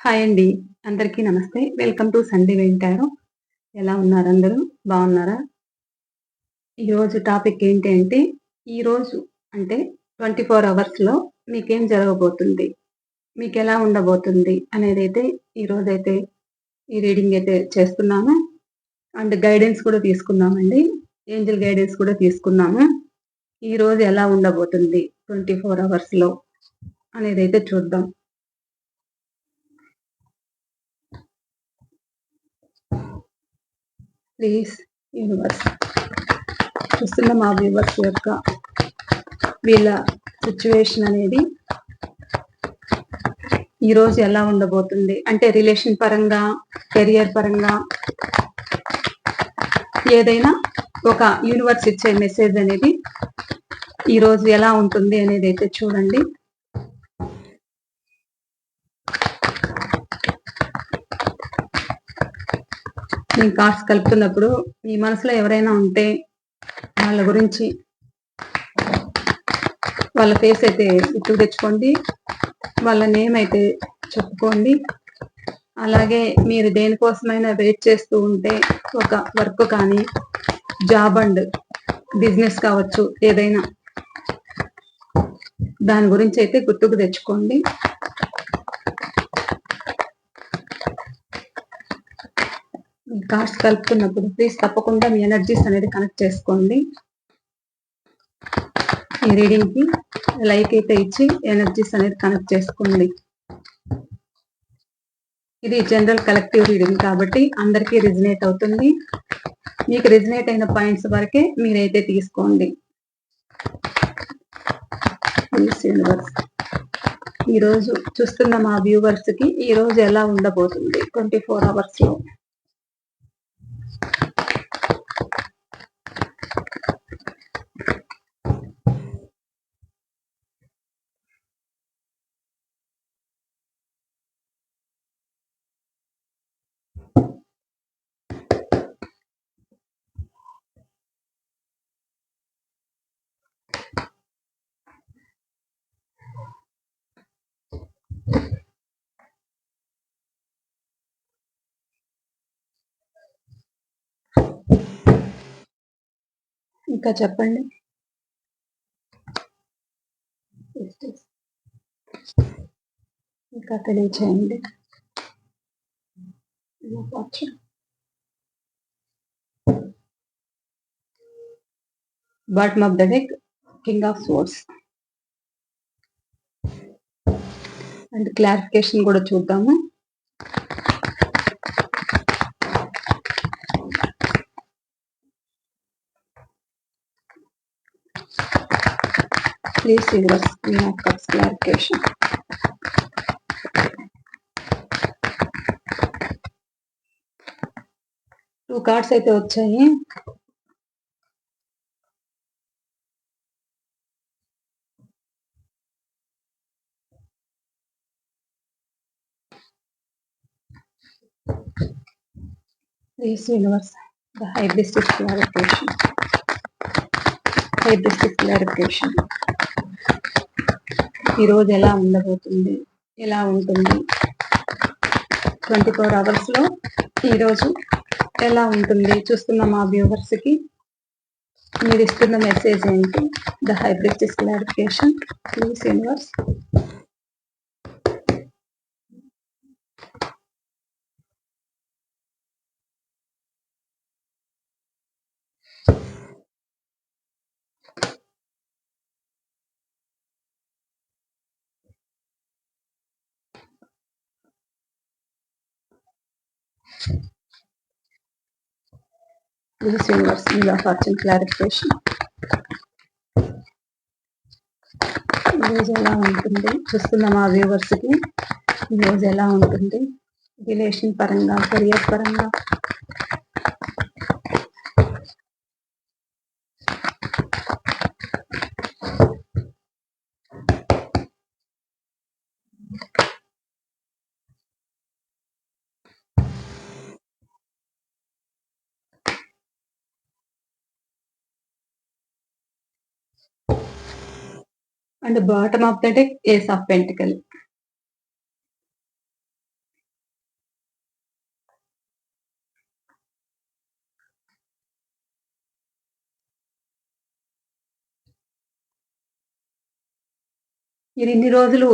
Hi అండి. అందరికీ నమస్తే. వెల్కమ్ టు సండే వింటారు. ఎలా ఉన్నారు అందరూ? బాగున్నారా? ఈరోజు టాపిక్ ఏంటి అంటే, ఈరోజు అంటే 24 అవర్స్‌లో మీకేం జరగబోతుంది? మీకెలా ఉండబోతుంది? అనేదైతే ఈరోజైతే ఈ రీడింగ్ అయితే చేస్తున్నాను. అండ్ గైడెన్స్ కూడా తీసుకున్నామండి. ఏంజెల్ గైడెన్స్ కూడా తీసుకున్నాము. ఈరోజు ఎలా ఉండబోతుంది 24 అవర్స్‌లో అనేదైతే చూద్దాం. ప్లీజ్ యూనివర్స్ చూస్తున్న మా వ్యూవర్స్ యొక్క వీళ్ళ సిచ్యువేషన్ అనేది ఈరోజు ఎలా ఉండబోతుంది అంటే రిలేషన్ పరంగా, కెరియర్ పరంగా ఏదైనా ఒక యూనివర్స్ ఇచ్చే మెసేజ్ అనేది ఈరోజు ఎలా ఉంటుంది అనేది అయితే చూడండి. నేను కార్డ్స్ కలుపుతున్నప్పుడు మీ మనసులో ఎవరైనా ఉంటే వాళ్ళ గురించి వాళ్ళ ఫేస్ అయితే గుర్తుకు తెచ్చుకోండి, వాళ్ళ నేమ్ అయితే చెప్పుకోండి. అలాగే మీరు దేనికోసమైనా వెయిట్ చేస్తూ ఉంటే ఒక వర్క్ కానీ, జాబ్ అండ్ బిజినెస్ కావచ్చు, ఏదైనా దాని గురించి అయితే గుర్తుకు తెచ్చుకోండి. కార్డ్స్ కలుపుతున్నప్పుడు ప్లీజ్ తప్పకుండా మీ ఎనర్జీస్ అనేది కనెక్ట్ చేసుకోండి. ఈ రీడింగ్ కి లైక్ అయితే ఇచ్చి ఎనర్జీస్ అనేది కనెక్ట్ చేసుకోండి. ఇది జనరల్ కలెక్టివ్ రీడింగ్ కాబట్టి అందరికీ రిజనేట్ అవుతుంది. మీకు రిజనేట్ అయిన పాయింట్స్ వరకే మీరైతే తీసుకోండి. యూనివర్స్ ఈరోజు చూస్తున్న మా వ్యూవర్స్ కి ఈ రోజు ఎలా ఉండబోతుంది 24 అవర్స్ లో? ఇంకా చెప్పండి. ఇంకా తెలియచేయండి. Bottom of the deck king of swords and clarification కూడా చూద్దాము. Please universe Queen of Cups clarification. Two cards అయితే వచ్చాయి. Please universe the high priestess clarification. high priestess clarification. ఈరోజు ఎలా ఉండబోతుంది, ఎలా ఉంటుంది 24 అవర్స్ లో ఈరోజు ఎలా ఉంటుంది? చూస్తున్న మా వ్యూవర్స్ కి మీరు ఇస్తున్న మెసేజ్ ఏంటి? The high priestess clarification. Please universe. Please universe Wheel of Fortune clarification. ఈరోజు ఎలా ఉంటుంది? చూస్తున్న మా వ్యూవర్స్ కి ఈరోజు ఎలా ఉంటుంది? రిలేషన్ పరంగా, కెరియర్ పరంగా, and bottom of the deck ace of pentacle. మీరు ఇన్ని రోజులు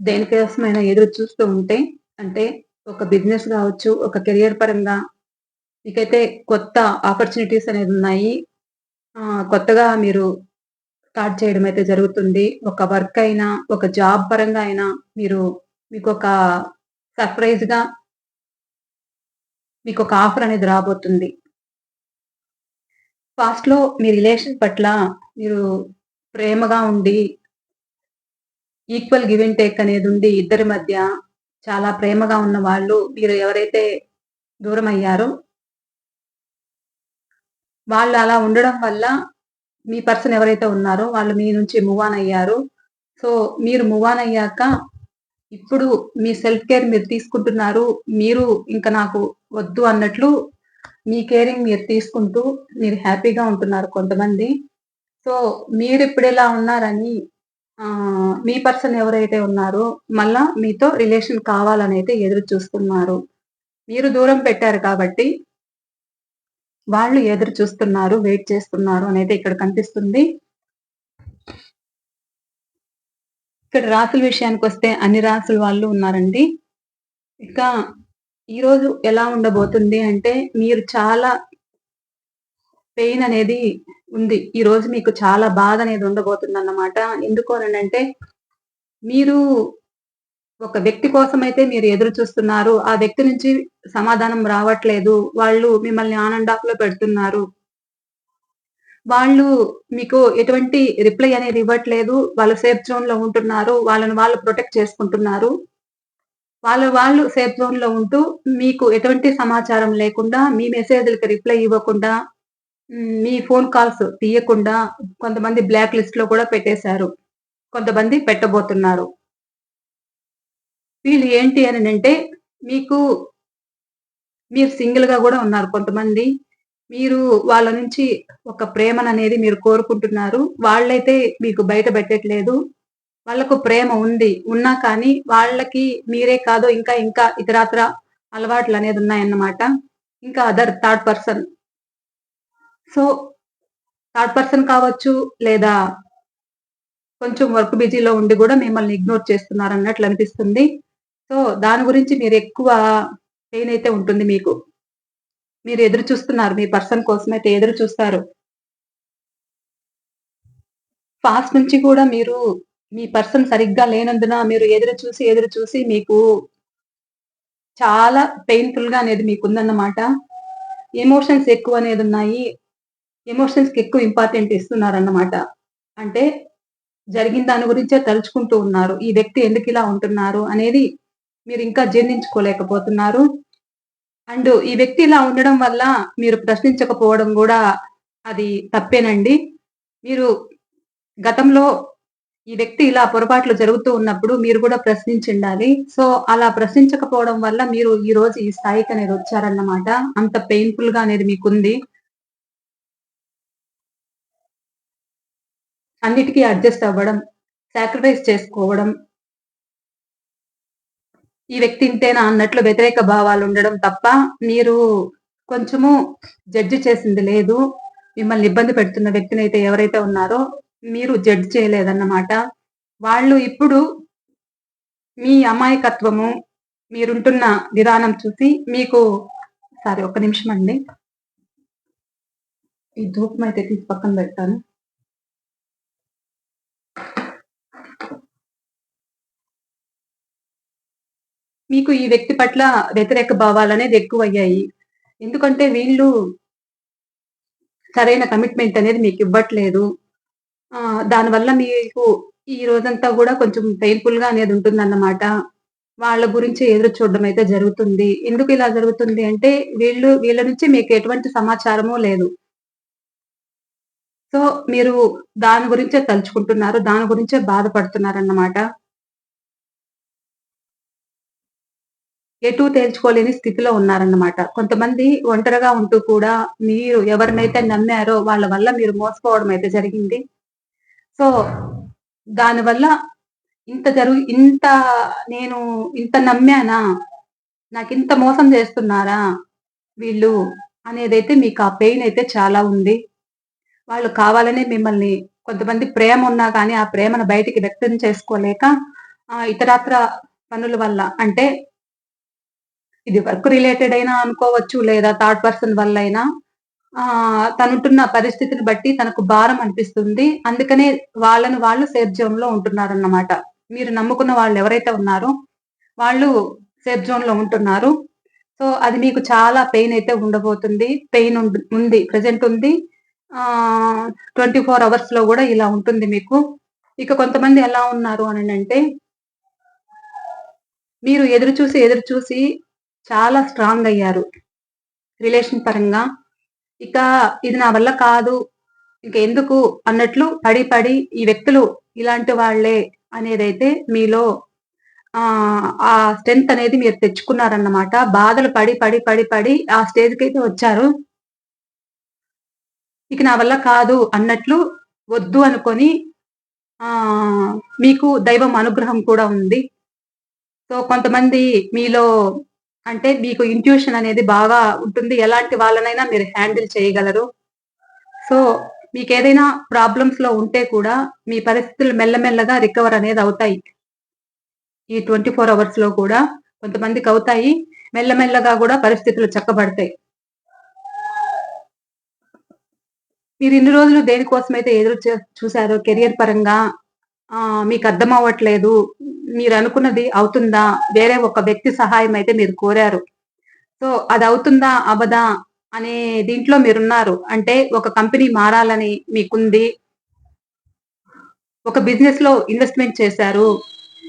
దేనికోసమైనా ఎదురు చూస్తూ ఉంటే, అంటే ఒక బిజినెస్ గావచ్చు, ఒక కెరియర్ పరంగా మీకైతే కొత్త ఆపర్చునిటీస్ అనేదున్నాయి. కొత్తగా మీరు స్టార్ట్ చేయడం అయితే జరుగుతుంది. ఒక వర్క్ అయినా, ఒక జాబ్ పరంగా అయినా మీరు మీకొక సర్ప్రైజ్‌గా మీకొక ఆఫర్ అనేది రాబోతుంది. పాస్ట్‌లో మీ రిలేషన్ పట్ల మీరు ప్రేమగా ఉండి, ఈక్వల్ గివ్ అండ్ టేక్ అనేదుండి ఇద్దరి మధ్య చాలా ప్రేమగా ఉన్న వాళ్ళు మీరు ఎవరైతే దూరమయ్యారో, వాళ్ళు అలా ఉండడం వల్ల మీ పర్సన్ ఎవరైతే ఉన్నారో వాళ్ళు మీ నుంచి మూవ్ ఆన్ అయ్యారు. సో, మీరు మూవ్ ఆన్ అయ్యాక ఇప్పుడు మీ సెల్ఫ్ కేర్ మీరు తీసుకుంటున్నారు. మీరు ఇంక నాకు వద్దు అన్నట్లు మీ కేరింగ్ మీరు తీసుకుంటూ మీరు హ్యాపీగా ఉంటున్నారు కొంతమంది. సో, మీరిప్పుడిలా ఉన్నారని మీ పర్సన్ ఎవరైతే ఉన్నారో మళ్ళా మీతో రిలేషన్ కావాలనైతే ఎదురు చూస్తున్నారు. మీరు దూరం పెట్టారు కాబట్టి వాళ్ళు ఎదురు చూస్తున్నారు, వెయిట్ చేస్తున్నారు అనైతే ఇక్కడ కనిపిస్తుంది. ఇక్కడ రాసుల విషయానికొస్తే అన్ని రాసుల వాళ్ళు ఉన్నారండి. ఇక ఈరోజు ఎలా ఉండబోతుంది అంటే, మీరు చాలా పెయిన్ అనేది ఉంది. ఈరోజు మీకు చాలా బాధ అనేది ఉండబోతుందన్నమాట. ఎందుకు అనంటే, మీరు ఒక వ్యక్తి కోసమైతే మీరు ఎదురు చూస్తున్నారు. ఆ వ్యక్తి నుంచి సమాధానం రావట్లేదు. వాళ్ళు మిమ్మల్ని ఆన్ అండ్ ఆఫ్‌లో పెడుతున్నారు. వాళ్ళు మీకు ఎటువంటి రిప్లై అనేది ఇవ్వట్లేదు. వాళ్ళు సేఫ్ జోన్‌లో ఉంటున్నారు. వాళ్ళని వాళ్ళు ప్రొటెక్ట్ చేసుకుంటున్నారు. వాళ్ళు సేఫ్ జోన్‌లో ఉంటూ మీకు ఎటువంటి సమాచారం లేకుండా, మీ మెసేజ్‌లకి రిప్లై ఇవ్వకుండా, మీ ఫోన్ కాల్స్ తీయకుండా కొంతమంది బ్లాక్ లిస్ట్‌లో కూడా పెట్టేశారు. కొంతమంది పెట్టబోతున్నారు. వీళ్ళు ఏంటి అననంటే మీకు మీరు సింగిల్‌గా గూడా ఉన్నారు కొంతమంది. మీరు వాళ్ళ నుంచి ఒక ప్రేమననేది మీరు కోరుకుంటున్నారు. వాళ్ళైతే మీకు బయట పెట్టట్లేదు. వాళ్ళకు ప్రేమ ఉంది. ఉన్నా కానీ వాళ్ళకి మీరే కాదు ఇంకా ఇంకా ఇతరాతర అలవాట్లనేది ఉన్నాయన్నమాట. ఇంకా other third person. So, third person కావచ్చు లేదా కొంచెం వర్క్ బిజీలో ఉండి గూడా మిమ్మల్ని ఇగ్నోర్ చేస్తున్నారన్నట్లు అనిపిస్తుంది. సో, దాని గురించి మీరెక్కువ పెయిన్ అయితే ఉంటుంది మీకు. మీరు ఎదురు చూస్తున్నారు. మీ పర్సన్ కోసమైతే ఎదురు చూస్తారు. పాస్ట్ నుంచి కూడా మీరు మీ పర్సన్ సరిగ్గా లేనందున మీరు ఎదురు చూసి మీకు చాలా పెయిన్‌ఫుల్‌గా అనేది మీకుందన్నమాట. ఎమోషన్స్ ఎక్కువనేదున్నాయి. ఎమోషన్స్‌కి ఎక్కువ ఇంపార్టెంట్ ఇస్తున్నారన్నమాట. అంటే జరిగిన దాని గురించే తలుచుకుంటూ ఉన్నారు. ఈ వ్యక్తి ఎందుకిలా ఉంటున్నారు అనేది మీరింకా జీర్ణించుకోలేకపోతున్నారు. అండ్ ఈ వ్యక్తి ఇలా ఉండడం వల్ల మీరు ప్రశ్నించకపోవడం గూడా అది తప్పేనండి. మీరు గతంలో ఈ వ్యక్తి ఇలా పొరపాట్లు జరుగుతూ ఉన్నప్పుడు మీరు గూడా ప్రశ్నించుండాలి. సో, అలా ప్రశ్నించకపోవడం వల్ల మీరు ఈరోజు ఈ స్థాయికనేది వచ్చారన్నమాట. అంత పెయిన్‌ఫుల్‌గా అనేది మీకుంది. అన్నిటికి అడ్జస్ట్ అవ్వడం, సాక్రిఫైస్ చేసుకోవడం, ఈ వ్యక్తి ఇంతేనా అన్నట్లు వ్యతిరేక భావాలుండడం తప్ప, మీరు కొంచెము జడ్జ్ చేసింది లేదు. మిమ్మల్ని ఇబ్బంది పెడుతున్న వ్యక్తినైతే ఎవరైతే ఉన్నారో, మీరు జడ్జ్ చేయలేదన్నమాట. వాళ్ళు ఇప్పుడు మీ అమాయకత్వము, మీరుంటున్న విధానం చూసి మీకు సారీ ఒక్క నిమిషమండి. ఈ ధూపమైతే తీసి పక్కన పెడతాను. మీకు ఈ వ్యక్తి పట్ల వ్యతిరేక భావాలనేది ఎక్కువయ్యాయి. ఎందుకంటే వీళ్ళు సరైన కమిట్మెంట్ అనేది మీకివ్వట్లేదు. దానివల్ల మీకు ఈ రోజంతా గూడా కొంచెం పెయిన్‌ఫుల్‌గా అనేది ఉంటుందన్నమాట. వాళ్ళ గురించి ఎదురు చూడడం అయితే జరుగుతుంది. ఎందుకిలా జరుగుతుంది అంటే వీళ్ళ నుంచి మీకు ఎటువంటి సమాచారము లేదు. సో, మీరు దాని గురించే తలుచుకుంటున్నారు. దాని గురించే బాధపడుతున్నారన్నమాట. ఎటూ తేల్చుకోలేని స్థితిలో ఉన్నారన్నమాట. కొంతమంది ఒంటరిగా ఉంటూ కూడా మీరు ఎవరినైతే నమ్మారో వాళ్ళ వల్ల మీరు మోసపోవడం అయితే జరిగింది. సో, దానివల్ల ఇంత నేను ఇంత నమ్మానా? నాకింత మోసం చేస్తున్నారా వీళ్ళు? అనేదైతే మీకు ఆ పెయిన్ అయితే చాలా ఉంది. వాళ్ళు కావాలనే మిమ్మల్ని కొంతమంది ప్రేమ ఉన్నా కానీ ఆ ప్రేమను బయటికి వ్యక్తం చేసుకోలేక ఇతరత్ర పనుల వల్ల అంటే ఇది వర్క్ రిలేటెడ్ అయినా అనుకోవచ్చు లేదా థర్డ్ పర్సన్ వల్ల అయినా తనుంటున్న పరిస్థితిని బట్టి తనకు భారం అనిపిస్తుంది. అందుకనే వాళ్ళని వాళ్ళు సేఫ్ జోన్‌లో ఉంటున్నారన్నమాట. మీరు నమ్ముకున్న వాళ్ళెవరైతే ఉన్నారో వాళ్ళు సేఫ్ జోన్‌లో ఉంటున్నారు. సో, అది మీకు చాలా పెయిన్ అయితే ఉండబోతుంది. పెయిన్ ఉంది. ప్రెజెంట్ ఉంది. 24 అవర్స్‌లో గూడా ఇలా ఉంటుంది మీకు. ఇక కొంతమంది ఎలా ఉన్నారు అనంటే, మీరు ఎదురు చూసి చాలా స్ట్రాంగ్ అయ్యారు. రిలేషన్ పరంగా. ఇక ఇది నా వల్ల కాదు. ఇంకెందుకు అన్నట్లు పడి ఈ వ్యక్తులు ఇలాంటి వాళ్ళే అనేదైతే మీలో ఆ స్ట్రెంత్ అనేది మీరు తెచ్చుకున్నారన్నమాట. బాధలు పడి ఆ స్టేజ్‌కైతే వచ్చారు. ఇక నా వల్ల కాదు అన్నట్లు వద్దు అనుకోని మీకు దైవం అనుగ్రహం కూడా ఉంది. సో, కొంతమంది మీలో అంటే మీకు ఇంట్యూషన్ అనేది బాగా ఉంటుంది. ఎలాంటి వాళ్ళనైనా మీరు హ్యాండిల్ చేయగలరు. సో, మీకేదైనా ప్రాబ్లమ్స్‌లో ఉంటే కూడా మీ పరిస్థితులు మెల్లమెల్లగా రికవర్ అనేది అవుతాయి. ఈ 24 అవర్స్‌లో కూడా కొంతమందికవుతాయి. మెల్లమెల్లగా గూడా పరిస్థితులు చక్కబడతాయి. మీరిన్ని రోజులు దేనికోసమైతే ఎదురు చూసారో కెరియర్ పరంగా మీకర్థమవ్వట్లేదు. మీరనుకున్నది అవుతుందా? వేరే ఒక వ్యక్తి సహాయం అయితే మీరు కోరారు. సో, అదవుతుందా? అవ్వదా? అనే దీంట్లో మీరున్నారు. అంటే ఒక కంపెనీ మారాలని మీకుంది. ఒక బిజినెస్‌లో ఇన్వెస్ట్‌మెంట్ చేశారు.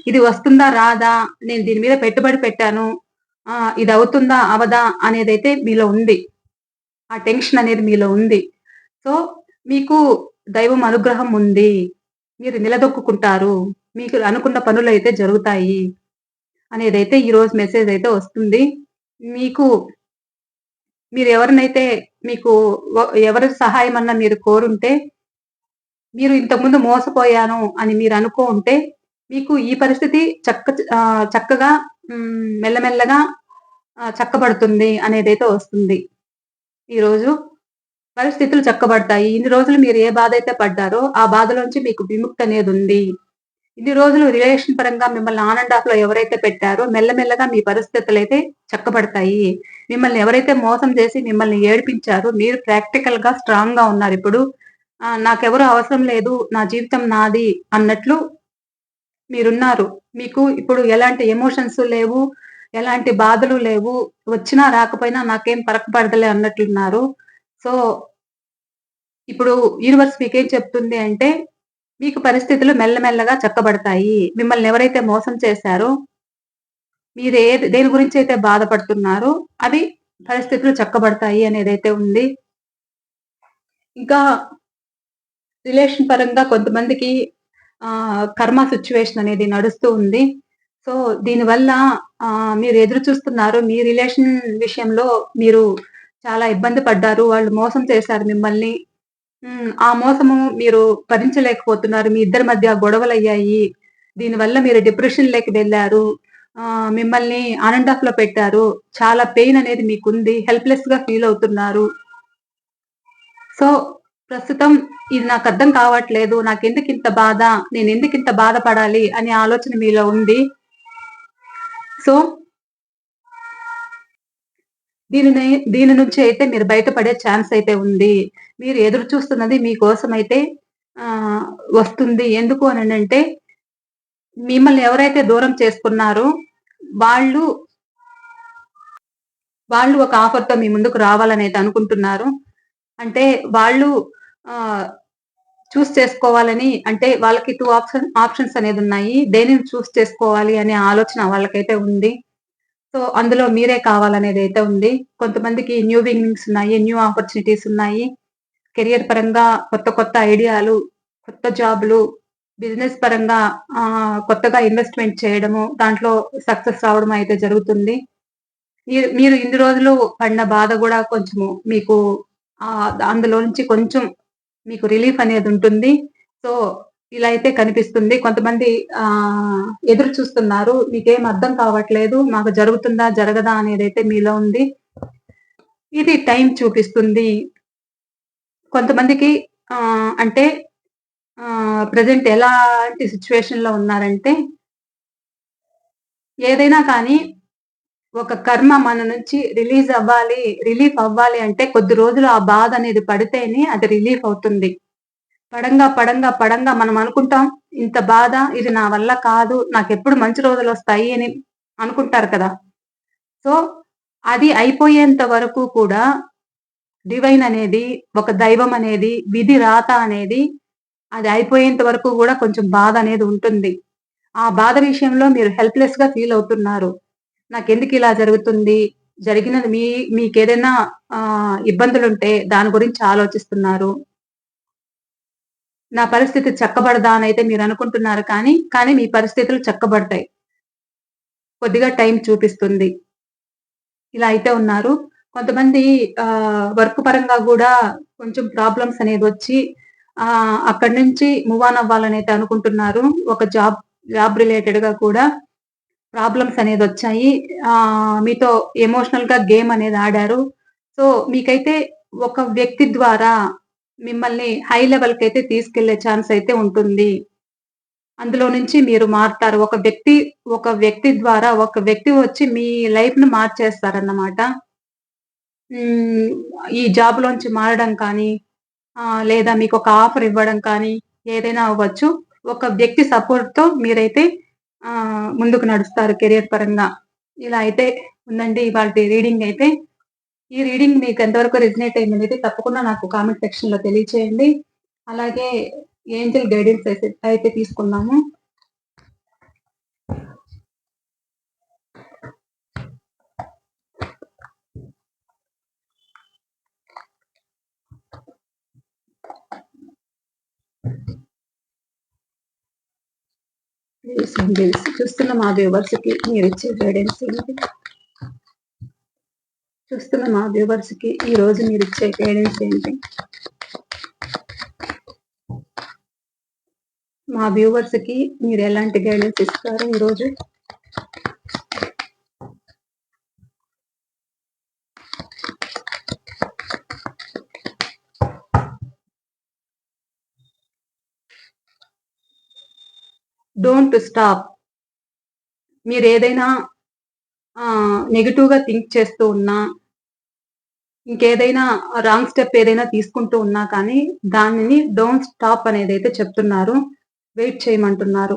ఇది వస్తుందా? రాదా? నేను దీని మీద పెట్టుబడి పెట్టాను. ఇదవుతుందా? అవ్వదా? అనేదైతే మీలో ఉంది. ఆ టెన్షన్ అనేది మీలో ఉంది. సో, మీకు దైవం అనుగ్రహం ఉంది. మీరు నిలదొక్కుకుంటారు. మీకు అనుకున్న పనులైతే జరుగుతాయి. అనేదైతే ఈరోజు మెసేజ్ అయితే వస్తుంది. మీకు మీరెవరినైతే మీకు ఎవరి సహాయమన్నా మీరు కోరుంటే, మీరు ఇంతకుముందు మోసపోయాను అని మీరనుకో ఉంటే, మీకు ఈ పరిస్థితి చక్కగా మెల్లమెల్లగా చక్కబడుతుంది అనేదైతే వస్తుంది. ఈరోజు పరిస్థితులు చక్కబడతాయి. ఇన్ని రోజులు మీరు ఏ బాధైతే పడ్డారో, ఆ బాధలోంచి మీకు విముక్తనేదుంది. ఇన్ని రోజులు రిలేషన్ పరంగా మిమ్మల్ని ఆన్ అండ్ ఆఫ్‌లో ఎవరైతే పెట్టారో, మెల్లమెల్లగా మీ పరిస్థితులైతే చక్కబడతాయి. మిమ్మల్ని ఎవరైతే మోసం చేసి మిమ్మల్ని ఏడిపించారో, మీరు ప్రాక్టికల్‌గా స్ట్రాంగ్‌గా ఉన్నారిప్పుడు. నాకెవరు అవసరం లేదు. నా జీవితం నాది అన్నట్లు మీరున్నారు. మీకు ఇప్పుడు ఎలాంటి ఎమోషన్స్ లేవు. ఎలాంటి బాధలు లేవు. వచ్చినా రాకపోయినా నాకేం ఫరక్ పడదులే అన్నట్లున్నారు. సో, ఇప్పుడు యూనివర్స్ మీకేం చెప్తుంది అంటే, మీకు పరిస్థితులు మెల్లమెల్లగా చక్కబడతాయి. మిమ్మల్ని ఎవరైతే మోసం చేశారో, మీరు దేని గురించైతే బాధపడుతున్నారో, అవి పరిస్థితులు చక్కబడతాయి అనేదైతే ఉంది. ఇంకా రిలేషన్ పరంగా కొంతమందికి కర్మ సిట్యుయేషన్ అనేది నడుస్తూ ఉంది. సో, దీనివల్ల మీరు ఎదురు చూస్తున్నారు. మీ రిలేషన్ విషయంలో మీరు చాలా ఇబ్బంది పడ్డారు. వాళ్ళు మోసం చేశారు మిమ్మల్ని. ఆ మోసము మీరు భరించలేకపోతున్నారు. మీ ఇద్దరి మధ్య గొడవలయ్యాయి. దీనివల్ల మీరు డిప్రెషన్‌లోకి వెళ్లారు. మిమ్మల్ని ఆన్ అండ్ ఆఫ్‌లో పెట్టారు. చాలా పెయిన్ అనేది మీకుంది. హెల్ప్‌లెస్‌గా ఫీల్ అవుతున్నారు. సో, ప్రస్తుతం ఇది నాకర్థం కావట్లేదు. నాకెందుకింత బాధ? నేనెందుకింత బాధపడాలి? అనే ఆలోచన మీలో ఉంది. సో, దీనిని దీని నుంచి అయితే మీరు బయటపడే ఛాన్స్ అయితే ఉంది. మీరు ఎదురు చూస్తున్నది మీకోసమైతే ఆహ్, వస్తుంది. ఎందుకు అననంటే, మిమ్మల్ని ఎవరైతే దూరం చేసుకున్నారో వాళ్ళు, వాళ్ళు ఒక ఆఫర్‌తో మీ ముందుకు రావాలనైతే అనుకుంటున్నారు. అంటే వాళ్ళు ఆహ్, చేసుకోవాలని అంటే వాళ్ళకి 2 ఆప్షన్స్ అనేదున్నాయి. దేనిని చేసుకోవాలి అనే ఆలోచన వాళ్ళకైతే ఉంది. సో, అందులో మీరే కావాలనేదైతే ఉంది. కొంతమందికి న్యూ బిగినింగ్స్ ఉన్నాయి. న్యూ ఆపర్చునిటీస్ ఉన్నాయి. కెరియర్ పరంగా కొత్త ఐడియాలు, కొత్త జాబ్‌లు, బిజినెస్ పరంగా కొత్తగా ఇన్వెస్ట్‌మెంట్ చేయడము, దాంట్లో సక్సెస్ రావడం అయితే జరుగుతుంది. మీరు మీరు ఇన్ని రోజులు పడిన బాధ గూడా కొంచెము మీకు అందులో నుంచి కొంచెం మీకు రిలీఫ్ అనేదుంటుంది. సో, ఇలా అయితే కనిపిస్తుంది. కొంతమంది ఎదురు చూస్తున్నారు. మీకేం అర్థం కావట్లేదు. మాకు జరుగుతుందా? జరగదా? అనేదైతే మీలో ఉంది. ఇది టైం చూపిస్తుంది. కొంతమందికి అంటే ప్రెజెంట్ ఎలాంటి సిట్యుయేషన్‌లో ఉన్నారంటే, ఏదైనా కానీ ఒక కర్మ మన నుంచి రిలీఫ్ అవ్వాలి అంటే కొద్ది రోజులు ఆ బాధ అనేది పడితేనే అది రిలీఫ్ అవుతుంది. పడంగా మనం అనుకుంటాం, ఇంత బాధ ఇది నా వల్ల కాదు, నాకెప్పుడు మంచి రోజులొస్తాయి అని అనుకుంటారు కదా! సో, అది అయిపోయేంత వరకు కూడా డివైన్ అనేది, ఒక దైవం అనేది, విధి రాత అనేది అది అయిపోయేంత వరకు గూడా కొంచెం బాధ అనేది ఉంటుంది. ఆ బాధ విషయంలో మీరు హెల్ప్‌లెస్‌గా ఫీల్ అవుతున్నారు. నాకెందుకిలా జరుగుతుంది? జరిగినది మీకేదైనా ఇబ్బందులుంటే దాని గురించి ఆలోచిస్తున్నారు. నా పరిస్థితి చక్కబడదా అనైతే మీరనుకుంటున్నారు కానీ మీ పరిస్థితులు చక్కబడతాయి. కొద్దిగా టైం చూపిస్తుంది. ఇలా అయితే ఉన్నారు. కొంతమంది వర్క్ పరంగా గూడా కొంచెం ప్రాబ్లమ్స్ అనేదొచ్చి అక్కడి నుంచి మూవ్ ఆన్ అవ్వాలనైతే అనుకుంటున్నారు. ఒక జాబ్ రిలేటెడ్‌గా కూడా ప్రాబ్లమ్స్ అనేదొచ్చాయి. మీతో ఎమోషనల్‌గా గేమ్ అనేది ఆడారు. సో, మీకైతే ఒక వ్యక్తి ద్వారా మిమ్మల్ని హై లెవెల్‌కైతే తీసుకెళ్ళే ఛాన్స్ అయితే ఉంటుంది. అందులో నుంచి మీరు మారతారు. ఒక వ్యక్తి వచ్చి మీ లైఫ్‌ని మార్చేస్తారన్నమాట. హ్మ్. ఈ జాబ్‌లోంచి మారడం కానీ, లేదా మీకొక ఆఫర్ ఇవ్వడం కానీ, ఏదైనా అవ్వచ్చు. ఒక వ్యక్తి సపోర్ట్‌తో మీరైతే ముందుకు నడుస్తారు కెరియర్ పరంగా. ఇలా అయితే ఉందండి ఇవాల్టి రీడింగ్ అయితే. ఈ రీడింగ్ మీకు ఎంతవరకు రెజొనేట్ అయిందనేది తప్పకుండా నాకు కామెంట్ సెక్షన్‌లో తెలియచేయండి. అలాగే ఏంజెల్ గైడెన్స్ అయితే తీసుకుందాము. ప్లీజ్ ఏంజెల్స్ చూస్తున్న మా వ్యూవర్స్‌కి మీరిచ్చే గైడెన్స్ ఏంటి? చూస్తున్న మా వ్యూవర్స్‌కి ఈరోజు మీరిచ్చే గైడెన్స్ ఏంటి? మా వ్యూవర్స్‌కి మీరెలాంటి గైడెన్స్ ఇస్తారు ఈరోజు? Don't stop. మీరేదైనా నెగెటివ్‌గా థింక్ చేస్తూ ఉన్నా, ఇంకేదైనా రాంగ్ స్టెప్ ఏదైనా తీసుకుంటూ ఉన్నా కానీ, దానిని డోంట్ స్టాప్ అనేదైతే చెప్తున్నారు. వెయిట్ చేయమంటున్నారు.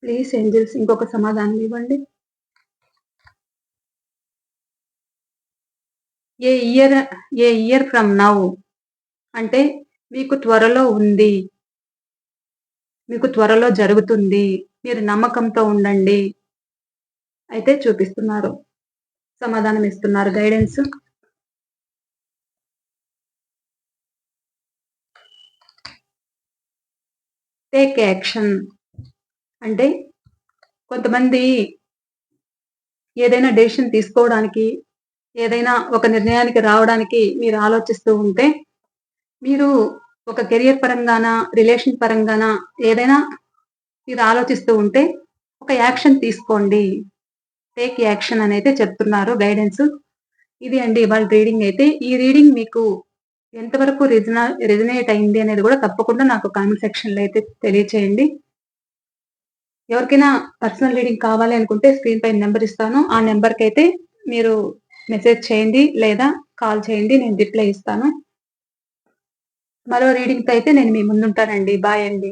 ప్లీజ్ ఏంజెల్స్ ఇంకొక సమాధానం ఇవ్వండి. A year a year from now అంటే మీకు త్వరలో ఉంది. మీకు త్వరలో జరుగుతుంది. మీరు నమ్మకంతో ఉండండి. అయితే చూపిస్తున్నారు. సమాధానం ఇస్తున్నారు గైడెన్స్. టేక్ యాక్షన్ అంటే కొంతమంది ఏదైనా డెసిషన్ తీసుకోవడానికి, ఏదైనా ఒక నిర్ణయానికి రావడానికి మీరు ఆలోచిస్తూ ఉంటే, మీరు ఒక కెరియర్ పరంగాన, రిలేషన్ పరంగాన ఏదైనా మీరు ఆలోచిస్తూ ఉంటే, ఒక యాక్షన్ తీసుకోండి. టేక్ యాక్షన్ అనైతే చెప్తున్నారు గైడెన్స్. ఇది అండి ఇవాళ రీడింగ్ అయితే. ఈ రీడింగ్ మీకు ఎంతవరకు రెజొనేట్ అయింది అనేది కూడా తప్పకుండా నాకు కామెంట్ సెక్షన్‌లో అయితే తెలియచేయండి. ఎవరికైనా పర్సనల్ రీడింగ్ కావాలి అనుకుంటే స్క్రీన్ పైన నంబర్ ఇస్తాను. ఆ నంబర్‌కైతే మీరు మెసేజ్ చేయండి లేదా కాల్ చేయండి. నేను రిప్లై ఇస్తాను. మరో రీడింగ్‌తో అయితే నేను మీ ముందుంటానండి. బాయ్ అండి.